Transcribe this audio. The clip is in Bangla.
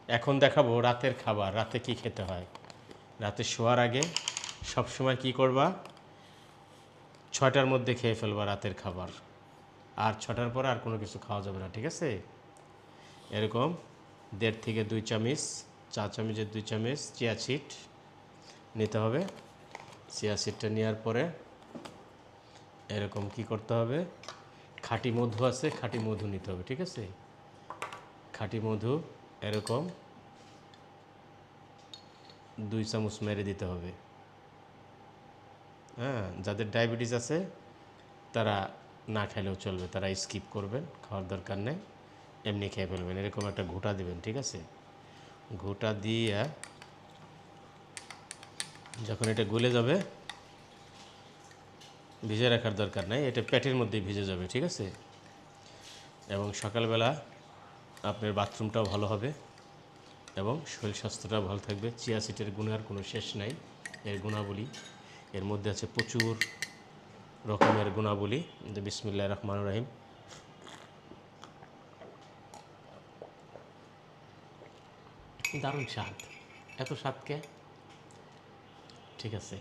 এখন দেখাবো রাতের খাবার, রাতে কি খেতে হয়। রাতে শোয়ার আগে সবসময় কি করবা, 6টার মধ্যে খেয়ে ফেলবা রাতের খাবার, আর 6টার পরে আর কোনো কিছু খাওয়া যাবে না, ঠিক আছে? এরকম 1.5 থেকে 2 চামচ, চা চামচের 2 চামচ চিয়া সিড নিতে হবে। চিয়া সিডটা নেওয়ার পরে এরকম কি করতে হবে, খাঁটি মধু আছে, খাঁটি মধু নিতে হবে, ঠিক আছে? খাঁটি মধু এরকম 2 চামচ মেরে দিতে হবে। হ্যাঁ, যাদের ডায়াবেটিস আছে তারা না খেলেও চলবে, তারা স্কিপ করবেন, খাওয়ার দরকার নেই, এমনি খেয়ে ফেলবেন। এরকম একটা ঘোঁটা দিবেন, ঠিক আছে? ঘোঁটা দিয়ে যখন এটা গলে যাবে, ভিজে রাখার দরকার নাই, এটা পেটের মধ্যেই ভিজে যাবে, ঠিক আছে? এবং সকালবেলা আপনার বাথরুমটাও ভালো হবে এবং শরীর স্বাস্থ্যটাও ভালো থাকবে। চিয়া সিডের গুণের কোনো শেষ নাই। এর গুণাবলী, এর মধ্যে আছে প্রচুর রকমের গুণাবলী। বিসমিল্লাহির রহমানির রহিম। দারুণ স্বাদ, এত স্বাদকে, ঠিক আছে।